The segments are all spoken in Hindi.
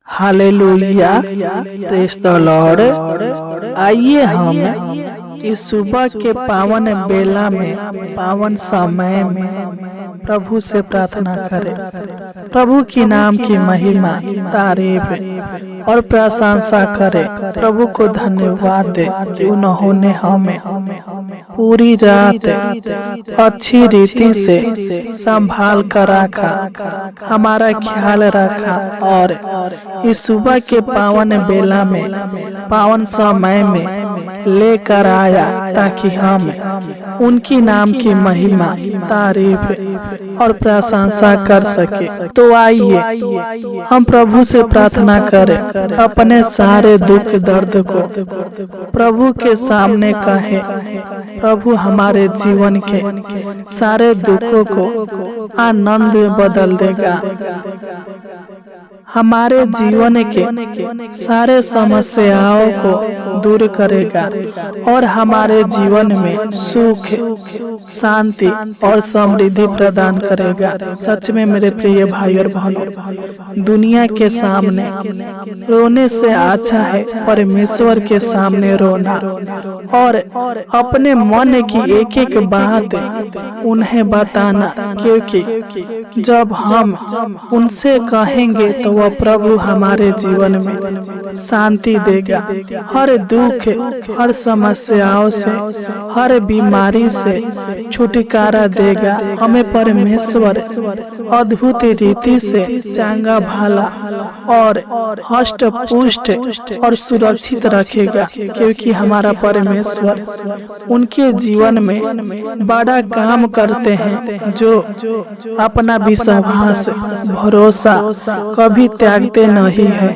Hallelujah, praise the Lord. आइए हम इस सुबह के पावन बेला में, पावन समय में प्रभु से प्रार्थना करें। प्रभु की नाम की महिमा, तारीफ और प्रशंसा करें। प्रभु को धन्यवाद दे कि उन्होंने हमें पूरी रात अच्छी रीति से संभाल कर रखा, हमारा ख्याल रखा और इस सुबह के पावन बेला में, पावन समय में लेकर आया ताकि हम उनकी नाम की महिमा, तारीफ और प्रशंसा कर सके। तो आइए हम प्रभु से प्रार्थना करें, अपने सारे दुख दर्द को प्रभु के सामने कहें। प्रभु हमारे जीवन के सारे दुखों को आनंद में बदल देगा, हमारे जीवन के सारे समस्याओं को दूर करेगा और हमारे जीवन में सुख, शांति और समृद्धि प्रदान करेगा। सच में मेरे प्रिय भाई और बहनों, दुनिया के सामने रोने से अच्छा है परमेश्वर के सामने रोना और अपने मन की एक एक बात उन्हें बताना, क्योंकि जब हम उनसे कहेंगे तो वह प्रभु हमारे जीवन में शांति देगा। हर दुख, हर समस्याओं से, हर बीमारी से छुटकारा देगा। हमें परमेश्वर अद्भुत रीति से चंगा भला और हष्ट पुष्ट और सुरक्षित रखेगा, क्योंकि हमारा परमेश्वर उनके जीवन में बड़ा काम करते हैं, जो अपना विश्वास, भरोसा कभी त्यागते नहीं है,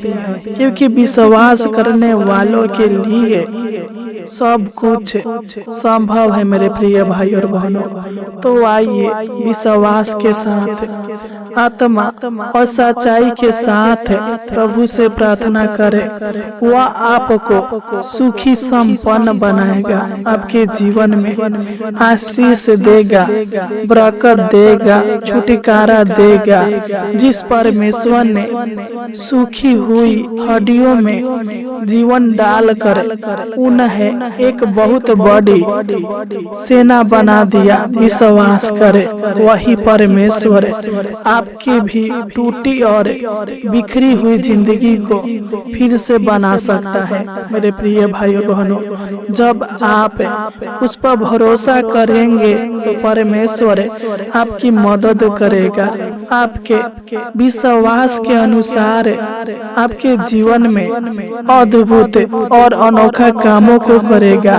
क्योंकि विश्वास करने वालों के लिए सब कुछ संभव है। मेरे प्रिय भाई और बहनों, तो आइए विश्वास के साथ, आत्मा और सच्चाई के साथ प्रभु से प्रार्थना करें। वह आपको सुखी संपन्न बनाएगा, आपके जीवन में आशीष देगा, बरकत देगा, छुटकारा देगा। जिस परमेश्वर ने सूखी हुई हड्डियों में जीवन डालकर उन्हें एक बहुत बड़ी सेना बना दिया, विश्वास करे वही परमेश्वर आपकी भी टूटी और बिखरी हुई जिंदगी को फिर से बना सकता है। मेरे प्रिय भाई और बहनों, जब आप उस पर भरोसा करेंगे तो परमेश्वर आपकी मदद करेगा। आपके विश्वास के अनुसार आपके जीवन में अद्भुत और अनोखा कामों को करेगा,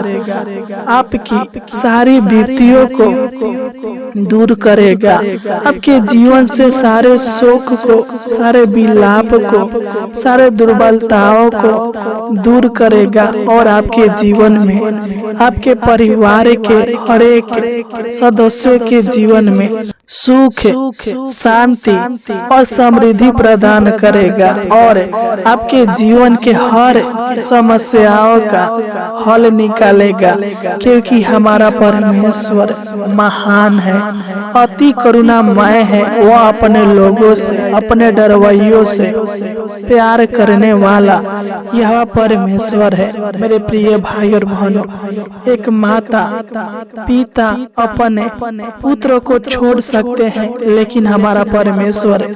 आपकी सारी विपत्तियों को दूर करेगा, आपके जीवन से सारे शोक को, सारे विलाप को, सारे दुर्बलताओं को दूर करेगा और आपके जीवन में, आपके परिवार के हर एक सदस्यों के जीवन में सुख, शांति और समृद्धि प्रदान करेगा और आपके जीवन के हर समस्याओं का हल निकालेगा, क्योंकि हमारा परमेश्वर महान है, अति करुणामय है। वो अपने लोगों से, अपने डरवैयों से प्यार करने वाला यह परमेश्वर है। मेरे प्रिय भाई और बहनों, एक माता पिता अपने पुत्र को छोड़ सकते हैं, लेकिन हमारा परमेश्वर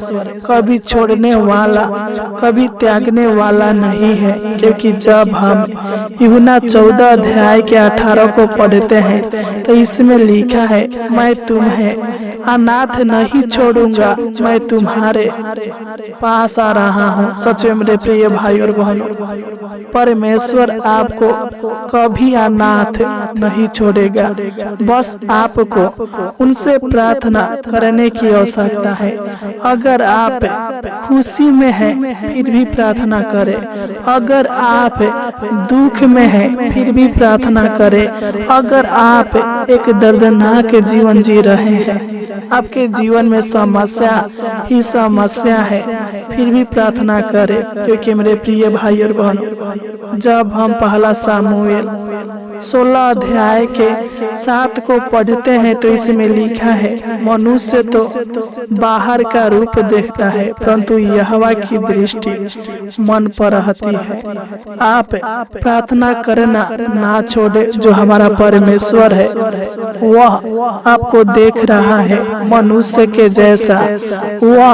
कभी छोड़ने वाला, कभी त्यागने वाला नहीं है, क्योंकि जब हम यूहन्ना 14 अध्याय के 18 को पढ़ते हैं तो इसमें लिखा है, मैं तुम्हें अनाथ नहीं छोड़ूंगा, मैं तुम्हारे पास आ रहा हूँ। सच में मेरे प्रिय भाई और बहनों, परमेश्वर आपको कभी अनाथ नहीं छोड़ेगा। बस आपको उनसे प्रार्थना करने की आवश्यकता है। अगर आप खुशी में हैं फिर भी प्रार्थना करें, अगर आप दुख में हैं फिर भी प्रार्थना करें, अगर आप एक दर्दनाक जीवन जी रहे हैं आपके जीवन में समस्या ही समस्या है, फिर भी प्रार्थना करें, क्योंकि मेरे प्रिय भाई और बहनों, जब हम पहला सामुएल 16 अध्याय के 7 को पढ़ते हैं तो इसमें लिखा है, मनुष्य तो बाहर का रूप देखता है, परंतु यहोवा की दृष्टि मन पर रहती है। आप प्रार्थना करना ना छोड़े। जो हमारा परमेश्वर है वह आपको देख रहा है मनुष्य के जैसा। वह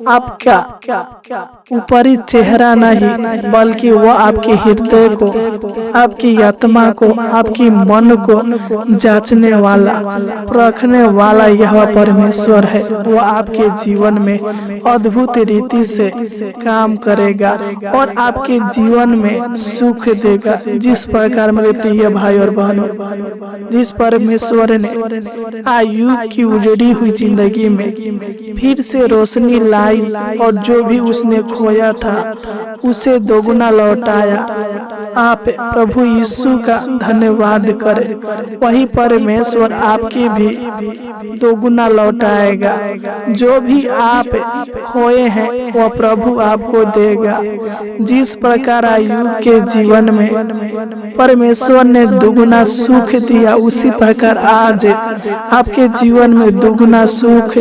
आपका ऊपरी चेहरा नहीं, बल्कि वह आपके हृदय को, आपकी आत्मा को, आपकी मन को जांचने वाला, परखने वाला यह परमेश्वर है। वह आपके जीवन में अद्भुत रीति से काम करेगा और आपके जीवन में सुख देगा। जिस प्रकार मेरे प्रिय भाई और बहनों, जिस परमेश्वर ने आयु की उजड़ी हुई जिंदगी में फिर से रोशनी लाई और जो भी उसने खोया था उसे दोगुना लौटाया, आप प्रभु यीशु का धन्यवाद करें। वही परमेश्वर आपके भी दोगुना लौटाएगा। जो भी आप खोए हैं वह प्रभु आपको देगा। जिस प्रकार आयु के जीवन में परमेश्वर ने दुगुना सुख दिया, उसी प्रकार आज आपके जीवन में दुगुना सुख,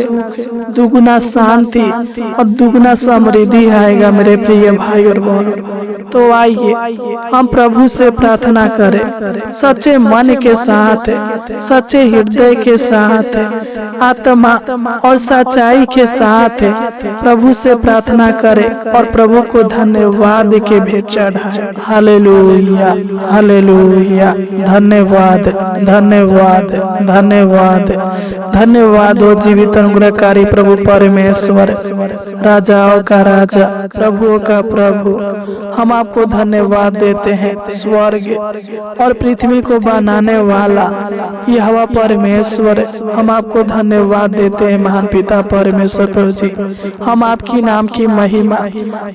दुगुना शांति और दुगुना समृद्धि आएगा मेरे प्रिय भाई और बहनों। तो आइए हम प्रभु से प्रार्थना करें, सच्चे मन के साथ, सच्चे हृदय के साथ, आत्मा और सच्चाई के साथ प्रभु से प्रार्थना करें और प्रभु को धन्यवाद के भेंट चढ़ाएं। Hallelujah, hallelujah. धन्यवाद, धन्यवाद, धन्यवाद, धन्यवाद हो जीवित अनुग्रहकारी प्रभु परमेश्वर, राजाओं का राजा, प्रभुओं का प्रभु। हम आपको धन्यवाद देते हैं। स्वर्ग और पृथ्वी को बनाने वाला यहोवा परमेश्वर, हम आपको धन्यवाद देते हैं। महान पिता परमेश्वर प्रभु जी, हम आपकी नाम की महिमा,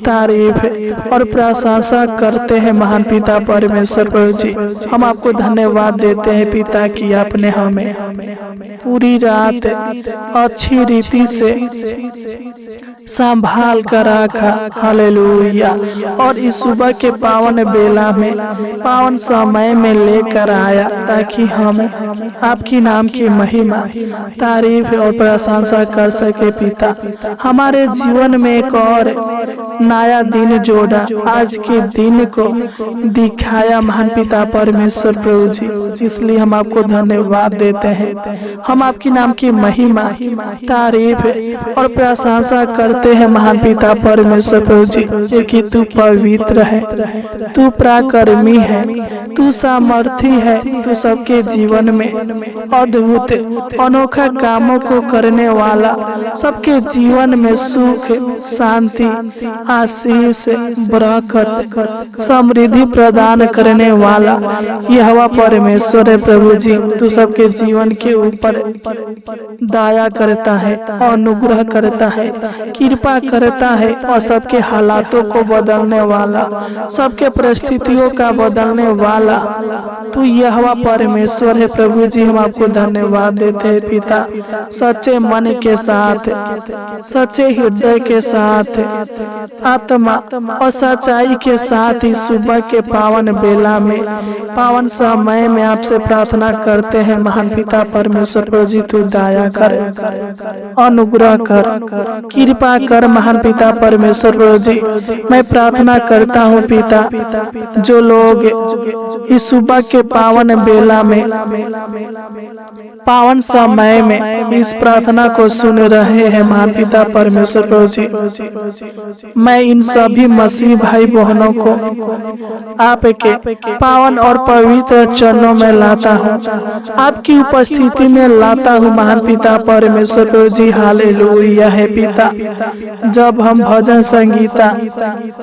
तारीफ और प्रशंसा करते हैं। महान पिता परमेश्वर प्रभु जी, हम आपको धन्यवाद देते हैं पिता की आपने हमें पूरी रात अच्छी रीति से संभाल कर रखा। हालेलुया। और इस सुबह के पावन बेला में, पावन समय में लेकर आया ताकि हम आपकी नाम की महिमा, तारीफ और प्रशंसा कर सके। पिता, हमारे जीवन में एक और नया दिन जोड़ा, आज के दिन को दिखाया महान पिता परमेश्वर प्रभु जी, इसलिए हम आपको धन्यवाद देते हैं। हम आपकी नाम की महिमा, तारीफ और प्रशंसा करते हैं महान पिता परमेश्वर प्रभु जी, क्योंकि तू पवित्र है, तू पराक्रमी है, तू सामर्थी है, तू सबके जीवन में अद्भुत अनोखा कामों को करने वाला, सबके जीवन में सुख, शांति, आशीष, बरकत, समृद्धि प्रदान करने वाला यहोवा परमेश्वर है प्रभु जी। तू सबके जीवन के ऊपर दया करता है, अनुग्रह करता है, कृपा करता है और सबके हालातों को बदलने वाला, सबके परिस्थितियों का बदलने वाला तू यहोवा परमेश्वर है प्रभु जी। हम आपको धन्यवाद देते हैं पिता, सच्चे मन के साथ, सच्चे हृदय के साथ, आत्मा और सच्चाई के साथ ही सुबह के पावन बेला में, पावन समय में आपसे प्रार्थना करते हैं। महान पिता परमेश्वर प्रभु जी, तू दया कर, अनुग्रह कर, कृपा कर। महान पिता परमेश्वर प्रभु जी, मैं प्रार्थना करता हूँ पिता, जो लोग इस सुबह के पावन बेला में, पावन समय में इस प्रार्थना को सुन रहे हैं, महान पिता परमेश्वर प्रभु जी, मैं इन सभी मसीह भाई बहनों को आपके पावन और पवित्र चरणों में लाता हूँ, आपकी उपस्थिति में लाता हूँ महान पिता परमेश्वर प्रभु जी। हालेलुया है पिता। जब हम भजन संगीता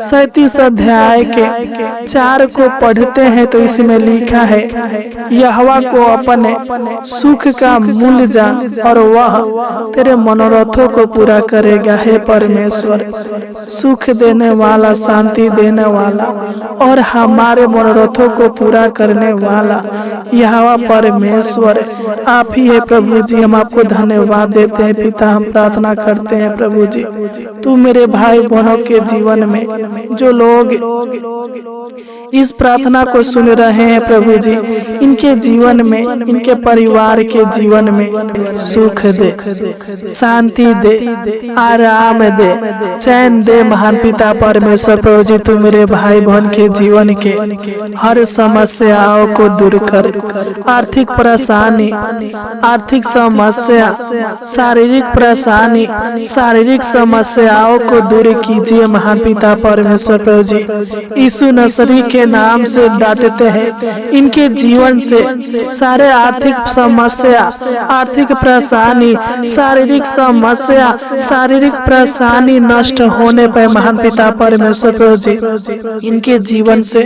37 अध्याय के 4 को पढ़ते हैं तो इसमें लिखा है, यहोवा को अपने सुख का मूल्य जान और वह तेरे मनोरथों को पूरा करेगा। हे परमेश्वर, सुख देने वाला, शांति देने वाला और हमारे मनोरथों को पूरा करने वाला यहोवा परमेश्वर आप ही है प्रभु जी। हम आपको धन्यवाद देते हैं पिता। हम प्रार्थना करते हैं प्रभु जी, तू मेरे भाई बहनों के जीवन में, जो लोग इस प्रार्थना को सुन रहे हैं प्रभु जी, इनके जीवन में, इनके परिवार के जीवन में सुख दे, शांति दे, आराम दे, चैन दे। महान पिता परमेश्वर प्रभु जी, तू मेरे भाई बहन के जीवन के हर समस्याओं को दूर कर। आर्थिक परेशानी, आर्थिक समस्या, शारीरिक परेशानी, शारीरिक समस्याओं को दूर कीजिए महान पिता परमेश्वर प्रभु जी। यीशु नसरी के नाम से डांटते हैं, इनके जीवन से सारे आर्थिक समस्या, आर्थिक परेशानी, शारीरिक समस्या, शारीरिक परेशानी नष्ट होने पर महान पिता परमेश्वर प्रभु जी, इनके जीवन से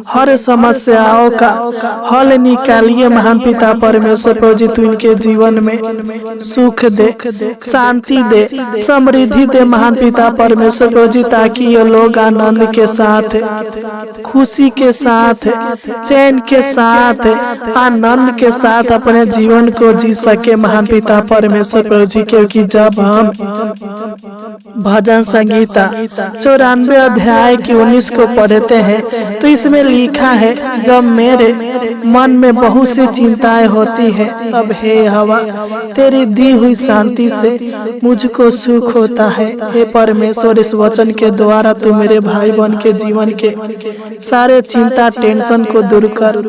हर समस्याओं का हल निकालिए महान पिता परमेश्वर प्रभु जी। तू इनके जीवन में सुख दे, शांति दे, समृद्धि दे महान पिता परमेश्वर प्रभु जी, ताकि ये लोग आनंद के साथ, खुशी के साथ, चैन के साथ, आनंद के साथ अपने जीवन को जी सके महान पिता परमेश्वर प्रभु जी। क्योंकि जब हम भजन संगीता 94 अध्याय की 19 को पढ़ते हैं तो इसमें लिखा है, जब मेरे मन में बहुत सी चिंताएं होती है, अब हे यहोवा तेरी दी हुई शांति से मुझको सुख होता है। हे परमेश्वर, इस वचन के द्वारा तू मेरे भाई बहन के जीवन के सारे चिंता, टेंशन को दूर कर,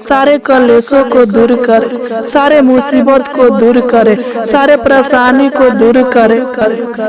सारे कलेशों को दूर कर, सारे मुसीबत को दूर करे, सारे परेशानी को दूर करे,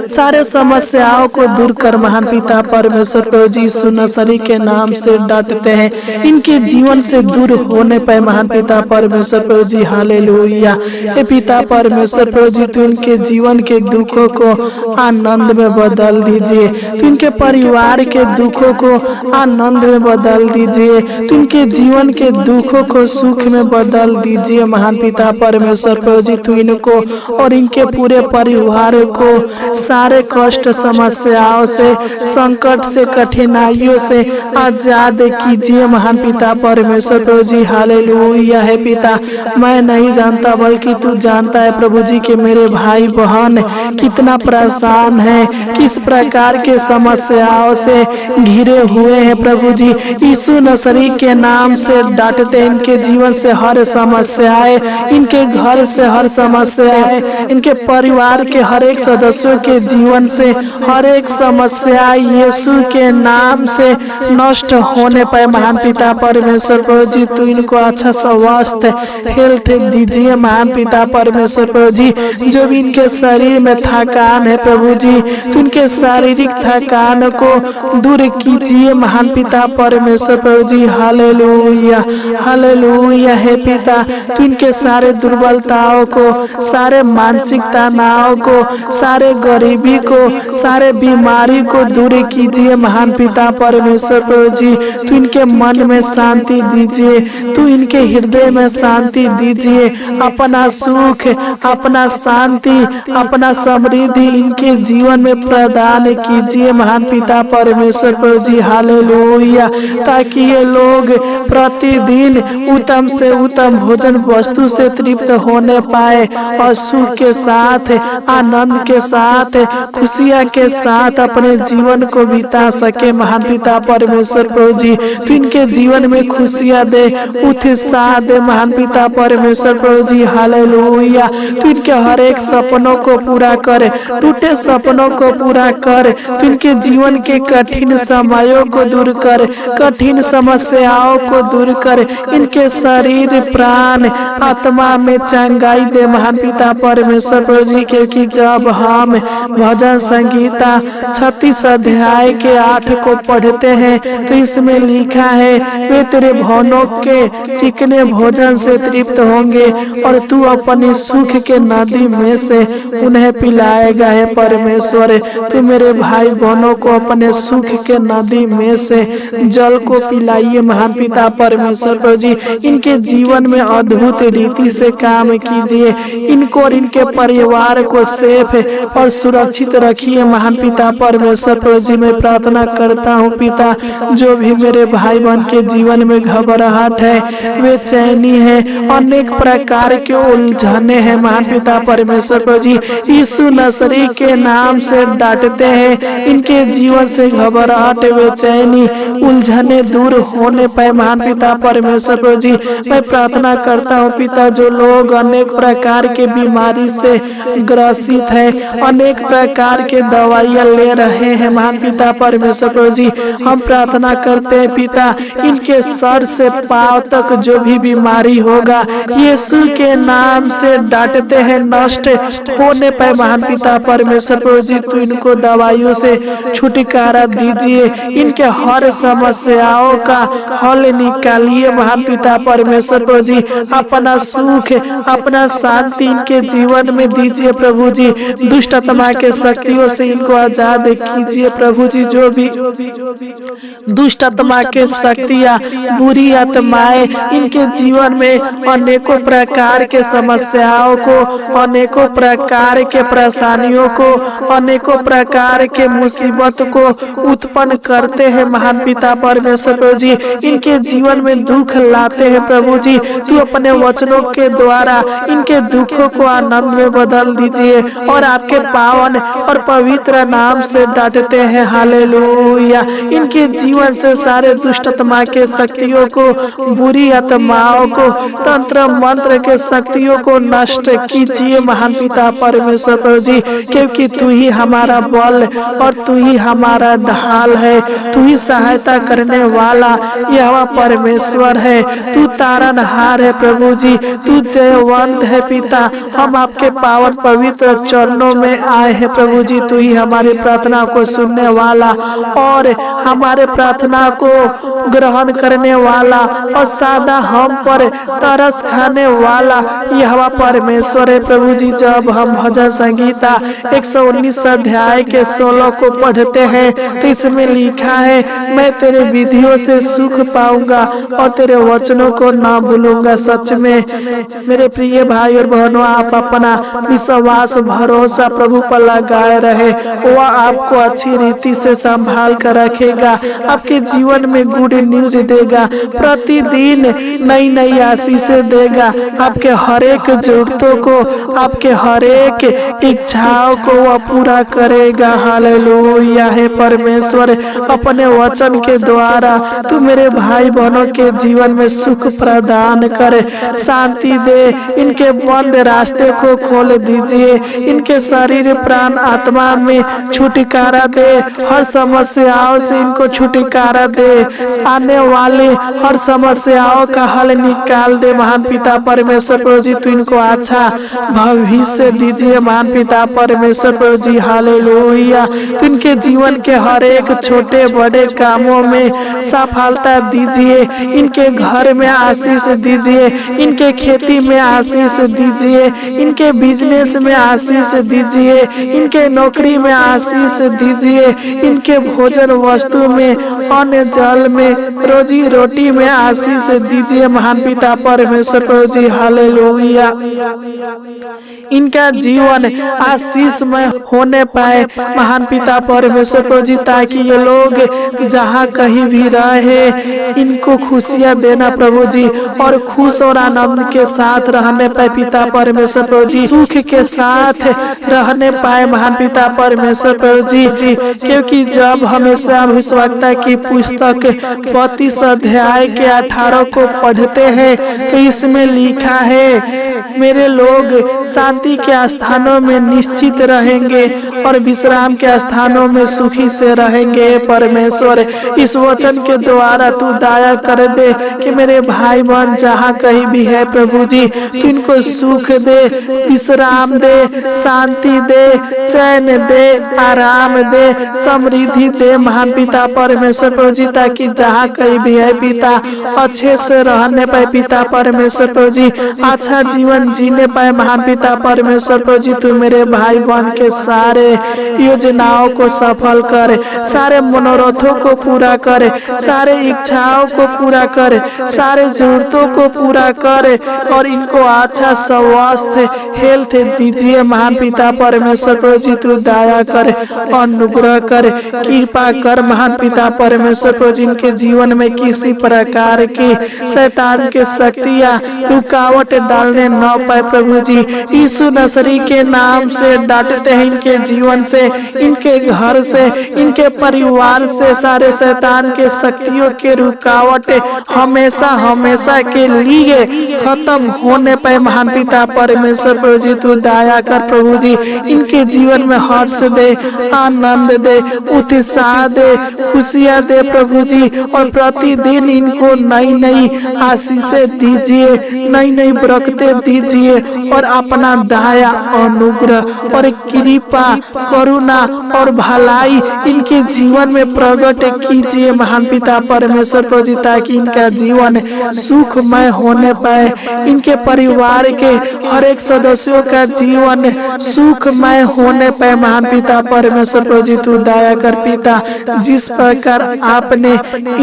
सारे समस्याओं को दूर कर महान पिता परमेश्वर प्रभु जी। यीशु नसरी के नाम से डांटते हैं, इनके जीवन से दूर होने पर महान पिता परमेश्वर प्रभु जी। हालेलुया। हे पिता परमेश्वर प्रभु जी, तू इनके जीवन के दुखों को आनंद में बदल दीजिए, तू इनके परिवार के दुखों को आनंद में बदल दीजिए, तू इनके जीवन के दुखों को सुख में बदल दीजिए महान पिता परमेश्वर प्रभु जी। तू इनको और इनके पूरे परिवार को सारे कष्ट, समस्याओं से, संकट से, कठिनाइयों से आजाद कीजिए महान पिता परमेश्वर प्रभु जी। हालेलुया। है पिता, मैं नहीं जानता बल्कि तू जानता है प्रभु जी कि मेरे भाई बहन कितना परेशान है, किस प्रकार के समस्याओं से घिरे हुए हैं प्रभु जी। यीशु नसरी के नाम से डांटते, इनके जीवन से हर समस्याएं, इनके घर से हर समस्याएं, इनके परिवार के हर एक सदस्यों के जीवन से हर एक समस्या यीशु के नाम से नष्ट होने पर महान पिता परमेश्वर प्रभु जी, तू इनको अच्छा स्वास्थ्य, हेल्थ दीजिए महान पिता परमेश्वर प्रभु जी। जो भी इनके शरीर में थकान है प्रभु जी, तू इनके शारीरिक थकान को दूर कीजिए महान पिता परमेश्वर प्रभु जी। Hallelujah, hallelujah. है पिता, तू इनके सारे दुर्बलताओं को, सारे मानसिक तनाव को, सारे गरीबी को, सारे बीमारी को दूर कीजिए महान पिता परमेश्वर प्रभु जी। तू इनके मन में शांति दीजिए, तू इनके हृदय में शांति दीजिए। अपना सुख, अपना शांति, अपना समृद्धि इनके जीवन में प्रदान कीजिए महान पिता परमेश्वर प्रभु जी। हालेलुया। ताकि ये लोग प्रतिदिन उत्तम से उत्तम भोजन वस्तु से तृप्त होने पाए और सुख के साथ, आनंद के साथ, खुशियां के साथ अपने जीवन को बिता सके महान पिता परमेश्वर प्रभु जी। तू इनके जीवन में खुशियां दे, उत्साह दे महान पिता परमेश्वर प्रभु जी। हालेलुया। तू इनके हर एक सपनों को पूरा करे, टूटे सपनों को पूरा कर। तू इनके जीवन के कठिन समयों को दूर कर, कठिन समस्याओं को दूर कर। इनके शरीर, प्राण, आत्मा में चंगाई दे महान पिता परमेश्वर प्रभु जी। क्योंकि जब हम भजन संगीता 36 अध्याय के 8 को पढ़ते हैं तो इसमें लिखा है, वे तेरे भवनों के चिकने भोजन से तृप्त होंगे और तू अपनी सुख के नदी में से उन्हें पिलाएगा। है परमेश्वर, तू मेरे भाई बहनों को अपने सुख के नदी में से जल को पिलाइए महान पिता परमेश्वर प्रभु जी इनके जीवन में अद्भुत रीति से काम कीजिए। इनको और इनके परिवार को सेफ और सुरक्षित रखिए महान पिता परमेश्वर प्रभु जी। मैं प्रार्थना करता हूँ पिता, जो भी मेरे भाई बहन के जीवन में घबराहट है, बेचैनी है, अनेक प्रकार के उलझने हैं महान पिता परमेश्वर प्रभु जी, यीशु नसरी के नाम से डांटते हैं। इनके जीवन से घबराहट, बेचैनी, उलझने दूर होने पाए महान पिता परमेश्वर प्रभु जी। मैं प्रार्थना करता हूँ पिता, जो लोग अनेक प्रकार के बीमारी से ग्रसित है, अनेक प्रकार के दवाइयाँ ले रहे हैं महान पिता परमेश्वर प्रभु जी, हम प्रार्थना करते हैं पिता, इनके सर से पांव तक जो भी बीमारी होगा यीशु के नाम से डांटते हैं, नष्ट होने पाए महान पिता परमेश्वर प्रभु जी। तू इनको दवाइयों से छुटकारा दीजिए, इनके हर समस्याओं का हल निकालिए महान पिता परमेश्वर प्रभु जी। अपना सुख, अपना शांति इनके जीवन में दीजिए प्रभु जी। दुष्ट आत्मा के शक्तियों से इनको आजाद कीजिए प्रभु जी। जो भी दुष्ट आत्मा के शक्तियाँ, बुरी आत्माएं इनके जीवन में अनेकों प्रकार के समस्याओं को, अनेकों प्रकार के परेशानियों को, अनेकों प्रकार के मुसीबत को उत्पन्न करते हैं महान पिता परमेश्वर प्रभु जी, इनके जीवन में दुख लाते हैं प्रभु जी। तू अपने वचनों के द्वारा इनके दुखों को आनंद में बदल दीजिए और आपके पावन और पवित्र नाम से डांटते हैं। हालेलुया। इनके जीवन से सारे दुष्ट आत्मा के शक्तियों को, बुरी आत्माओं को, तंत्र मंत्र के शक्तियों को नष्ट कीजिए महान पिता परमेश्वर प्रभु जी, क्योंकि तू ही हमारा बल और तू ही हमारा ढाल है, तू ही सहायता करने वाला यहोवा परमेश्वर है, तू तारनहार है प्रभु जी, तू जयवंत है पिता। हम आपके पावन पवित्र चरणों में आए हैं प्रभु जी। तू ही हमारी प्रार्थना को सुनने वाला और हमारे प्रार्थना को ग्रहण करने वाला और सादा हम पर तरस खाने वाला यहोवा परमेश्वर है प्रभु जी। जब हम भजन संगीता 119 अध्याय के 16 को पढ़ते हैं तो इसमें लिखा है, मैं तेरे विधियों से सुख पाऊंगा और तेरे वचनों को ना भूलूंगा। सच में मेरे प्रिय भाई और बहनों, आप अपना विश्वास भरोसा प्रभु पर लगाए रहे, वह आपको अच्छी रीति से संभाल कर रखेगा, आपके जीवन में गुड न्यूज देगा, प्रतिदिन नई नई आशीषें देगा, आपके हर एक जरूरतों को, आपके हर एक इच्छाओं को वह पूरा करेगा। हालेलुया। है परमेश्वर, अपने वचन के द्वारा तू मेरे भाई बहनों के जीवन में सुख प्रदान करे, शांति दे, इनके बंद रास्ते को खोल दीजिए, इनके शरीर प्राण आत्मा में छुटकारा दे, हर समस्याओं से इनको छुटकारा दे, आने वाले हर समस्याओं का हल निकाल दे महान पिता परमेश्वर प्रभु जी। तू इनको अच्छा भविष्य दीजिए महान पिता परमेश्वर प्रभु जी। हालेलुया। तू इनके जीवन के हर एक छोटे बड़े कामों में सफलता दीजिए, इनके घर में आशीष दीजिए, इनके खेती में आशीष दीजिए, इनके बिजनेस में आशीष दीजिए, इनके नौकरी में आशीष दीजिए, इनके भोजन वस्तु में, अन्न जल में, रोजी रोटी में आशीष दीजिए महान पिता परमेश्वर प्रभु जी। हालेलुया। इनका जीवन आशीषमय होने पाए महान पिता परमेश्वर प्रभु जी, ताकि ये लोग जहाँ कहीं भी रहे इनको खुशियाँ देना प्रभु जी, और खुश और आनंद के साथ रहने पाए पिता परमेश्वर प्रभु जी, सुख के साथ रहने पाए महान पिता परमेश्वर प्रभु जी। क्योंकि जब हमेशा भविष्यवक्ता की पुस्तक 32 अध्याय के 18 को पढ़ते हैं तो इसमें लिखा है, मेरे लोग शांति के स्थानों में निश्चित रहेंगे और विश्राम के स्थानों में सुखी से रहेंगे। परमेश्वर, इस वचन के द्वारा तू दया कर दे कि मेरे भाई बहन जहाँ कहीं भी है प्रभु जी, तू इनको सुख दे, विश्राम दे, शांति दे, चैन दे, आराम दे, समृद्धि दे महान पिता परमेश्वर प्रभु जी, ताकि जहाँ कहीं भी है पिता अच्छे से रहने पाए पिता परमेश्वर प्रभु जी, अच्छा जीवन जीने पाए महान पिता परमेश्वर प्रभु जी तू मेरे भाई बहन के सारे योजनाओं को सफल करे, सारे मनोरथों को पूरा करे, सारे इच्छाओं को पूरा करे, सारे जरूरतों को पूरा करे और इनको अच्छा स्वास्थ्य हेल्थ दीजिए। महान पिता परमेश्वर प्रभु जी तू दया करे, अनुग्रह करे, कृपा कर। महान पिता परमेश्वर प्रभु जी इनके जीवन में किसी प्रकार की शैतान के शक्तियां रुकावट डालने न पाए प्रभु जी। यीशु नसरी के नाम से डांटते हैं, इनके जीवन से, इनके घर से, इनके परिवार से सारे शैतान के शक्तियों के रुकावट हमेशा हमेशा के लिए खत्म होने पाए। महान पिता परमेश्वर प्रभु जी तू दया कर प्रभु जी, इनके जीवन में हर्ष दे, आनंद दे, उत्साह दे, खुशियां दे प्रभु जी। और प्रतिदिन इनको नई नई आशीषें दीजिए, नई नई बरकतें दीजिए और अपना दया, अनुग्रह और कृपा, करुणा और भलाई इनके जीवन में प्रकट कीजिए। महान पिता परमेश्वर प्रभु जी, ताकि इनका जीवन सुखमय होने पाए, इनके परिवार के हर एक सदस्यों का जीवन सुखमय होने पाए। महान पिता परमेश्वर प्रभु जी तू दया कर पिता, जिस प्रकार आपने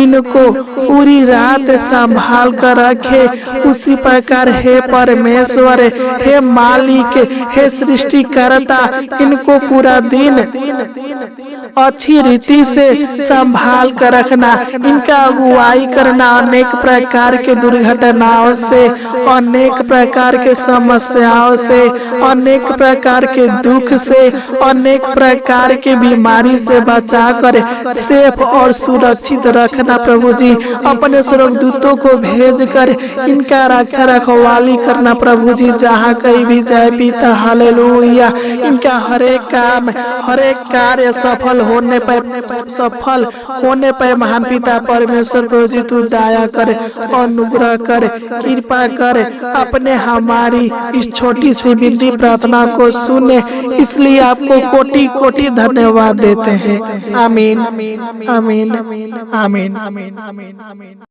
इनको पूरी रात संभाल कर रखे उसी प्रकार हे परमेश्वर, हे मालिक, हे सृष्टिकर्ता, इनको पूरा दिन अच्छी रीति से संभाल कर रखना, इनका अगुवाई करना। अनेक प्रकार के दुर्घटनाओं से, अनेक प्रकार के समस्याओं से, अनेक प्रकार के दुख से, अनेक प्रकार के बीमारी से बचा कर सेफ और सुरक्षित रखना प्रभु जी। अपने स्वर्गदूतों को भेज कर इनका रक्षा रखवाली करना प्रभु जी, जहाँ कहीं भी जाए पिता। हालेलुया। इनका हर एक काम, हर एक कार्य सफल होने पे महान पिता परमेश्वर प्रभु जी तू दया करे, अनुग्रह करे, कृपा करे, अपने हमारी इस छोटी सी विनती प्रार्थना को सुने, इसलिए आपको कोटि कोटि धन्यवाद देते हैं। आमीन, आमीन, आमीन, आमीन।